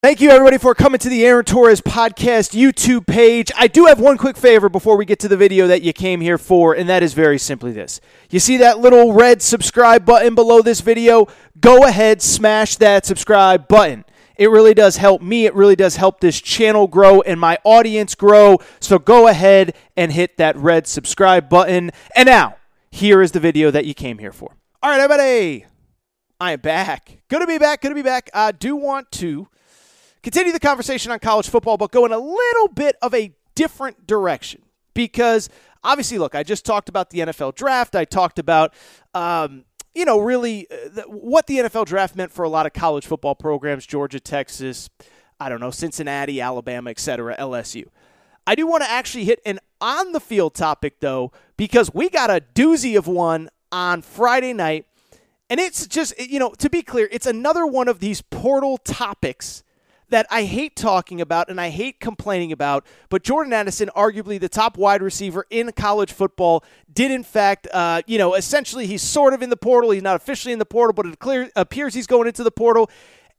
Thank you, everybody, for coming to the Aaron Torres Podcast YouTube page. I do have one quick favor before we get to the video that you came here for, and that is very simply this. You see that little red subscribe button below this video? Go ahead, smash that subscribe button. It really does help me. It really does help this channel grow and my audience grow. So go ahead and hit that red subscribe button. And now, here is the video that you came here for. All right, everybody, I am back. Good to be back. I do want to continue the conversation on college football, but go in a little bit of a different direction. Because, obviously, look, I just talked about the NFL draft. I talked about, really what the NFL draft meant for a lot of college football programs, Georgia, Texas, Cincinnati, Alabama, etc., LSU. I do want to actually hit an on-the-field topic, though, because we got a doozy of one on Friday night. And it's just, to be clear, it's another one of these portal topics that I hate talking about and I hate complaining about, but Jordan Addison, arguably the top wide receiver in college football, did in fact, essentially he's sort of in the portal. He's not officially in the portal, but it appears he's going into the portal.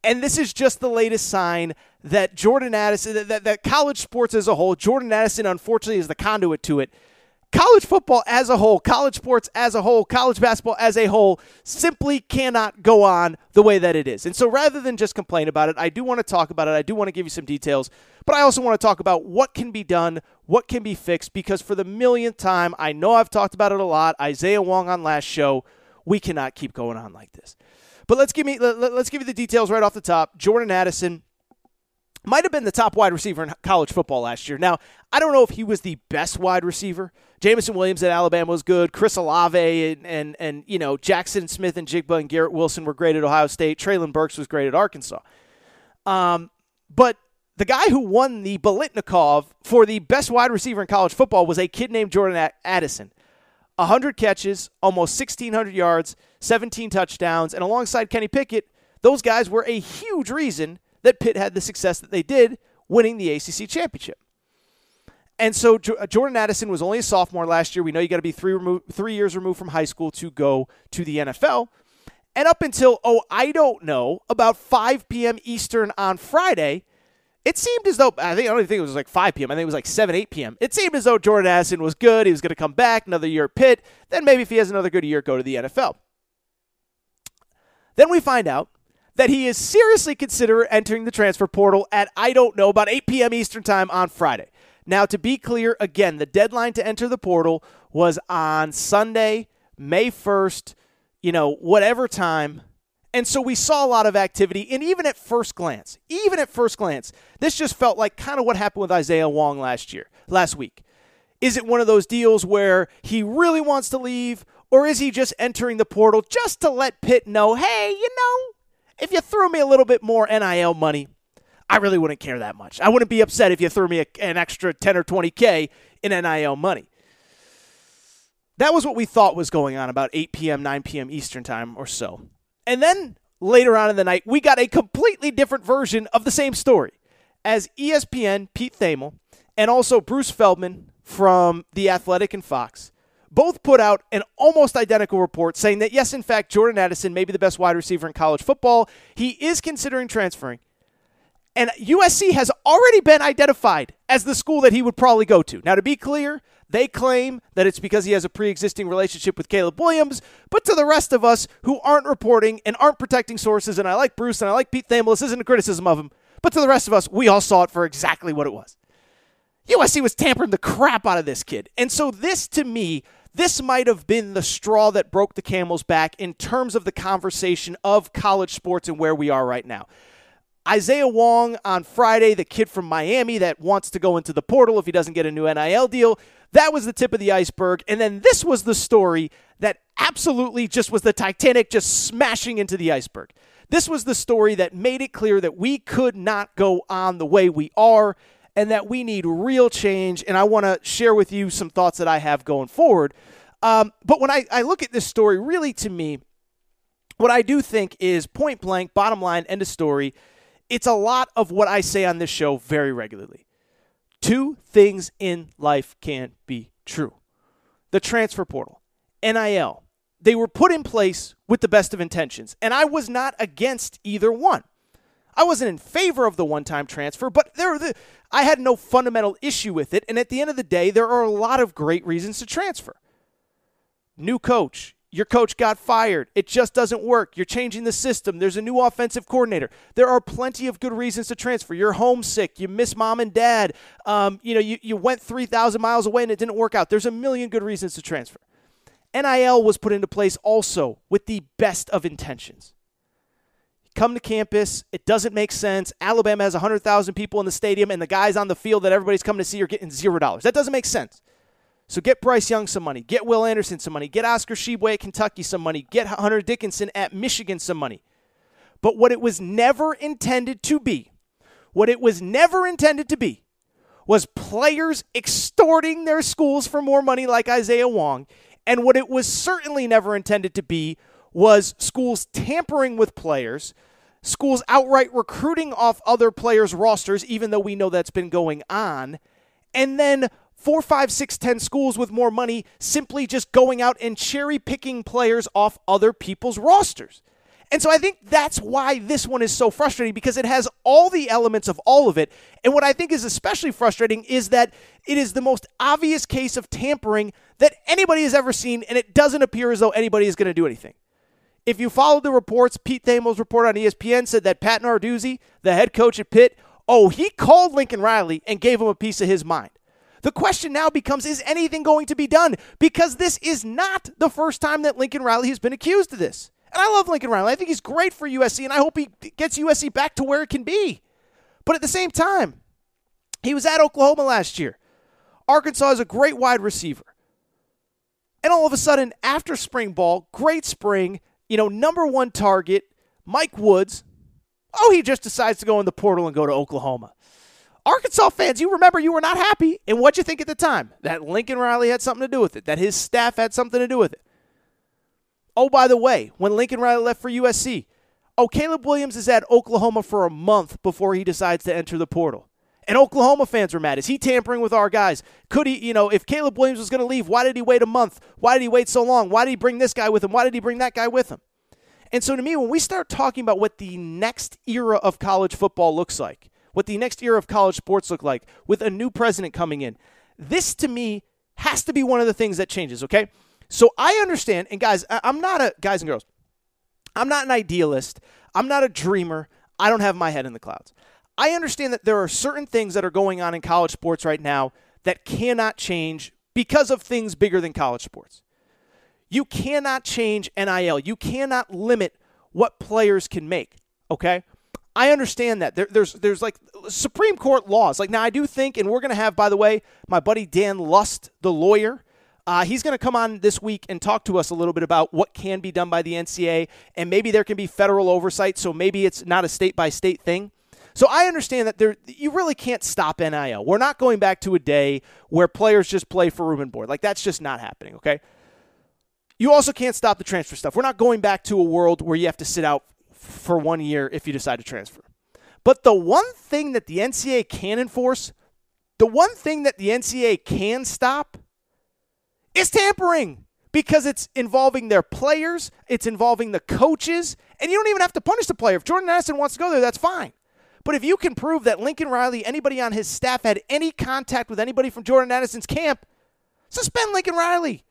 And this is just the latest sign that Jordan Addison, that college sports as a whole, Jordan Addison unfortunately is the conduit to it. College football as a whole, college sports as a whole, college basketball as a whole simply cannot go on the way that it is. And so rather than just complain about it, I do want to talk about it. I do want to give you some details, but I also want to talk about what can be done, what can be fixed, because for the millionth time, I know I've talked about it a lot, Isaiah Wong on last show, we cannot keep going on like this. But let's give you the details right off the top. Jordan Addison might have been the top wide receiver in college football last year. Now, I don't know if he was the best wide receiver. Jamison Williams at Alabama was good. Chris Olave and Jackson Smith and Jigba and Garrett Wilson were great at Ohio State. Traylon Burks was great at Arkansas. But the guy who won the Biletnikoff for the best wide receiver in college football was a kid named Jordan Addison. 100 catches, almost 1,600 yards, 17 touchdowns, and alongside Kenny Pickett, those guys were a huge reason that Pitt had the success that they did, winning the ACC championship. And so Jordan Addison was only a sophomore last year. We know you got to be 3 years removed from high school to go to the NFL. And up until, about 5 p.m. Eastern on Friday, it seemed as though, I don't even think it was like 5 p.m. I think it was like 7, 8 p.m. It seemed as though Jordan Addison was good. He was going to come back another year at Pitt. Then maybe if he has another good year, go to the NFL. Then we find out that he is seriously considering entering the transfer portal at, about 8 p.m. Eastern time on Friday. Now, to be clear, again, the deadline to enter the portal was on Sunday, May 1st, whatever time. And so we saw a lot of activity. And even at first glance, this just felt like kind of what happened with Isaiah Wong last week. Is it one of those deals where he really wants to leave, or is he just entering the portal just to let Pitt know, hey, if you threw me a little bit more NIL money, I really wouldn't care that much. I wouldn't be upset if you threw me an extra 10 or 20K in NIL money. That was what we thought was going on about 8 p.m., 9 p.m. Eastern time or so. And then later on in the night, we got a completely different version of the same story, as ESPN, Pete Thamel, and also Bruce Feldman from The Athletic and Fox both put out an almost identical report saying that, yes, in fact, Jordan Addison may be the best wide receiver in college football. He is considering transferring. And USC has already been identified as the school that he would probably go to. Now, to be clear, they claim that it's because he has a pre-existing relationship with Caleb Williams. But to the rest of us who aren't reporting and aren't protecting sources, and I like Bruce and I like Pete Thamel, this isn't a criticism of him, but to the rest of us, we all saw it for exactly what it was. USC was tampering the crap out of this kid. And so this, to me, this might have been the straw that broke the camel's back in terms of the conversation of college sports and where we are right now. Isaiah Wong on Friday, the kid from Miami that wants to go into the portal if he doesn't get a new NIL deal, that was the tip of the iceberg. And then this was the story that absolutely just was the Titanic just smashing into the iceberg. This was the story that made it clear that we could not go on the way we are and that we need real change. And I want to share with you some thoughts that I have going forward. But when I look at this story, really to me, what I do think is point blank, bottom line, end of story, it's a lot of what I say on this show very regularly. Two things in life can be true. The transfer portal, NIL, they were put in place with the best of intentions, and I was not against either one. I wasn't in favor of the one-time transfer, but I had no fundamental issue with it. And at the end of the day, there are a lot of great reasons to transfer. New coach. Your coach got fired. It just doesn't work. You're changing the system. There's a new offensive coordinator. There are plenty of good reasons to transfer. You're homesick. You miss mom and dad. You went 3,000 miles away and it didn't work out. There's a million good reasons to transfer. NIL was put into place also with the best of intentions. Come to campus. It doesn't make sense. Alabama has 100,000 people in the stadium and the guys on the field that everybody's coming to see are getting $0. That doesn't make sense. So get Bryce Young some money. Get Will Anderson some money. Get Oscar Tshiebwe at Kentucky some money. Get Hunter Dickinson at Michigan some money. But what it was never intended to be, was players extorting their schools for more money like Isaiah Wong. And what it was certainly never intended to be was schools tampering with players, schools outright recruiting off other players' rosters, even though we know that's been going on, and then 4, 5, 6, 10 schools with more money simply just going out and cherry-picking players off other people's rosters. And so I think that's why this one is so frustrating, because it has all the elements of all of it. And what I think is especially frustrating is that it is the most obvious case of tampering that anybody has ever seen, and it doesn't appear as though anybody is going to do anything. If you followed the reports, Pete Thamel's report on ESPN said that Pat Narduzzi, the head coach at Pitt, he called Lincoln Riley and gave him a piece of his mind. The question now becomes, is anything going to be done? Because this is not the first time that Lincoln Riley has been accused of this. And I love Lincoln Riley. I think he's great for USC, and I hope he gets USC back to where it can be. But at the same time, he was at Oklahoma last year. Arkansas is a great wide receiver. And all of a sudden, after spring ball, great spring, number one target, Mike Woods, he just decides to go in the portal and go to Oklahoma. Arkansas fans, you remember you were not happy. And what'd you think at the time? That Lincoln Riley had something to do with it, that his staff had something to do with it. Oh, by the way, when Lincoln Riley left for USC, Caleb Williams is at Oklahoma for a month before he decides to enter the portal. And Oklahoma fans are mad. Is he tampering with our guys? Could he, if Caleb Williams was going to leave, why did he wait a month? Why did he wait so long? Why did he bring this guy with him? Why did he bring that guy with him? And so to me, when we start talking about what the next era of college football looks like, what the next era of college sports look like, with a new president coming in, this to me has to be one of the things that changes, okay? So I understand, and guys and girls, I'm not an idealist. I'm not a dreamer. I don't have my head in the clouds. I understand that there are certain things that are going on in college sports right now that cannot change because of things bigger than college sports. You cannot change NIL. You cannot limit what players can make, okay? I understand that. There's like Supreme Court laws. Like now I do think, and we're going to have, by the way, my buddy Dan Lust, the lawyer, he's going to come on this week and talk to us a little bit about what can be done by the NCAA, and maybe there can be federal oversight, so maybe it's not a state-by-state thing. So I understand that you really can't stop NIL. We're not going back to a day where players just play for room and board. Like that's just not happening, okay? You also can't stop the transfer stuff. We're not going back to a world where you have to sit out for 1 year if you decide to transfer. But the one thing that the NCAA can enforce, the one thing that the NCAA can stop is tampering, because it's involving their players, it's involving the coaches, and you don't even have to punish the player. If Jordan Addison wants to go there, that's fine. But if you can prove that Lincoln Riley, anybody on his staff, had any contact with anybody from Jordan Addison's camp, suspend Lincoln Riley.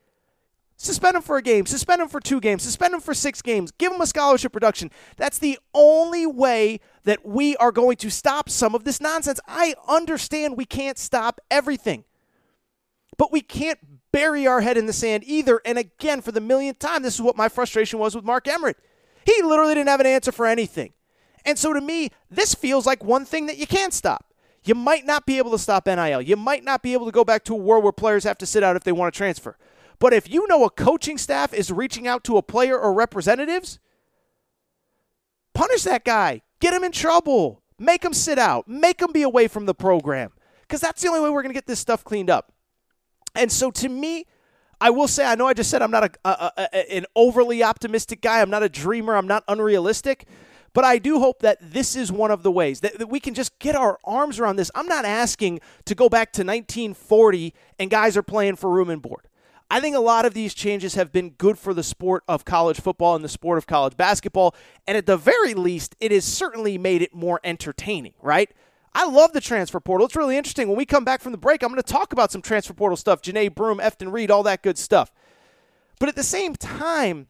Suspend him for a game. Suspend him for 2 games. Suspend him for 6 games. Give him a scholarship reduction. That's the only way that we are going to stop some of this nonsense. I understand we can't stop everything, but we can't bury our head in the sand either. And again, for the millionth time, this is what my frustration was with Mark Emmert. He literally didn't have an answer for anything. And so to me, this feels like one thing that you can't stop. You might not be able to stop NIL. You might not be able to go back to a world where players have to sit out if they want to transfer. But if you know a coaching staff is reaching out to a player or representatives, punish that guy. Get him in trouble. Make him sit out. Make him be away from the program. Because that's the only way we're going to get this stuff cleaned up. And so to me, I will say, I know I just said I'm not an overly optimistic guy. I'm not a dreamer. I'm not unrealistic. But I do hope that this is one of the ways that we can just get our arms around this. I'm not asking to go back to 1940 and guys are playing for room and board. I think a lot of these changes have been good for the sport of college football and the sport of college basketball, and at the very least, it has certainly made it more entertaining, right? I love the transfer portal. It's really interesting. When we come back from the break, I'm going to talk about some transfer portal stuff, Janae Broom, Efton Reed, all that good stuff. But at the same time,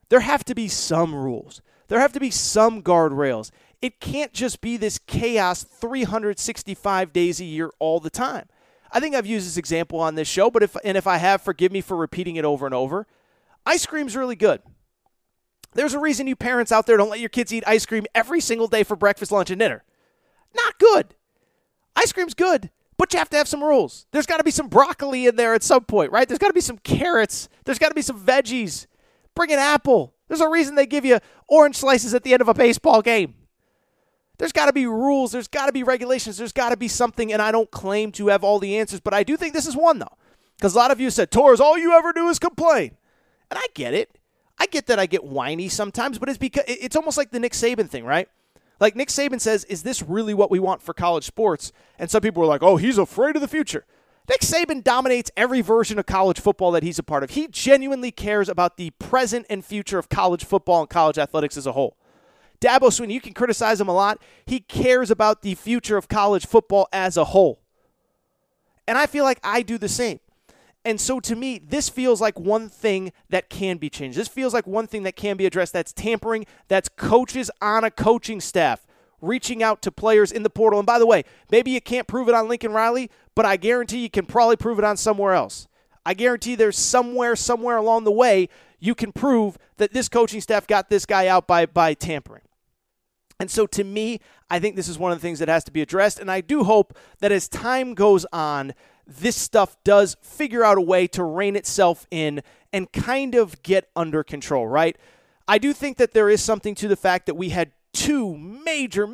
there have to be some rules. There have to be some guardrails. It can't just be this chaos 365 days a year all the time. I think I've used this example on this show, but if I have, forgive me for repeating it over and over. Ice cream's really good. There's a reason you parents out there don't let your kids eat ice cream every single day for breakfast, lunch, and dinner. Not good. Ice cream's good, but you have to have some rules. There's got to be some broccoli in there at some point, right? There's got to be some carrots. There's got to be some veggies. Bring an apple. There's a reason they give you orange slices at the end of a baseball game. There's got to be rules. There's got to be regulations. There's got to be something, and I don't claim to have all the answers, but I do think this is one, though. Because a lot of you said, Torres, all you ever do is complain. And I get it. I get that I get whiny sometimes, but it's almost like the Nick Saban thing, right? Like Nick Saban says, is this really what we want for college sports? And some people are like, oh, he's afraid of the future. Nick Saban dominates every version of college football that he's a part of. He genuinely cares about the present and future of college football and college athletics as a whole. Dabo Swinney, you can criticize him a lot. He cares about the future of college football as a whole. And I feel like I do the same. And so to me, this feels like one thing that can be changed. This feels like one thing that can be addressed. That's tampering. That's coaches on a coaching staff reaching out to players in the portal. And by the way, maybe you can't prove it on Lincoln Riley, but I guarantee you can probably prove it on somewhere else. I guarantee there's somewhere along the way you can prove that this coaching staff got this guy out by tampering. And so to me, I think this is one of the things that has to be addressed. And I do hope that as time goes on, this stuff does figure out a way to rein itself in and kind of get under control, right? I do think that there is something to the fact that we had two major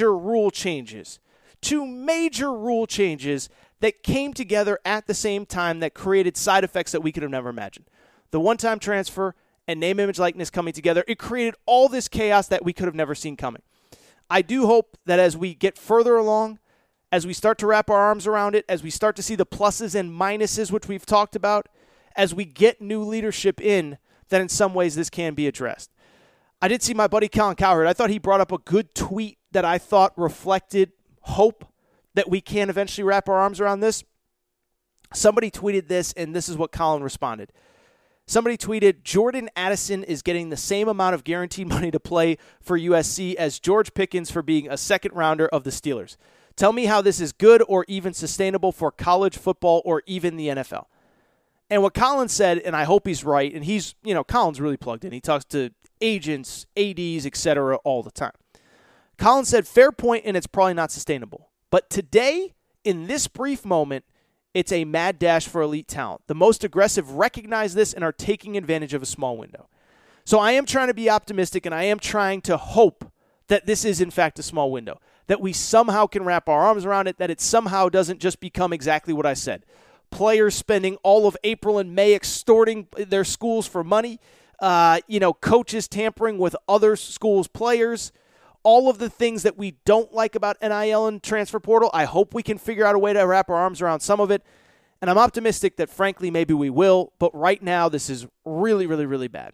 rule changes. Two major rule changes that came together at the same time that created side effects that we could have never imagined. The one-time transfer and name, image, likeness coming together, it created all this chaos that we could have never seen coming. I do hope that as we get further along, as we start to wrap our arms around it, as we start to see the pluses and minuses, which we've talked about, as we get new leadership in, that in some ways this can be addressed. I did see my buddy Colin Cowherd. I thought he brought up a good tweet that I thought reflected hope that we can eventually wrap our arms around this. Somebody tweeted this, and this is what Colin responded. Somebody tweeted, Jordan Addison is getting the same amount of guaranteed money to play for USC as George Pickens for being a second rounder of the Steelers. Tell me how this is good or even sustainable for college football or even the NFL. And what Colin said, and I hope he's right, and he's, Colin's really plugged in. He talks to agents, ADs, etc. all the time. Colin said, fair point, and it's probably not sustainable. But today, in this brief moment, it's a mad dash for elite talent. The most aggressive recognize this and are taking advantage of a small window. So I am trying to be optimistic, and I am trying to hope that this is, in fact, a small window, that we somehow can wrap our arms around it, that it somehow doesn't just become exactly what I said. Players spending all of April and May extorting their schools for money, coaches tampering with other schools' players, all of the things that we don't like about NIL and transfer portal. I hope we can figure out a way to wrap our arms around some of it, and I'm optimistic that, frankly, maybe we will, but right now this is really, really, really bad.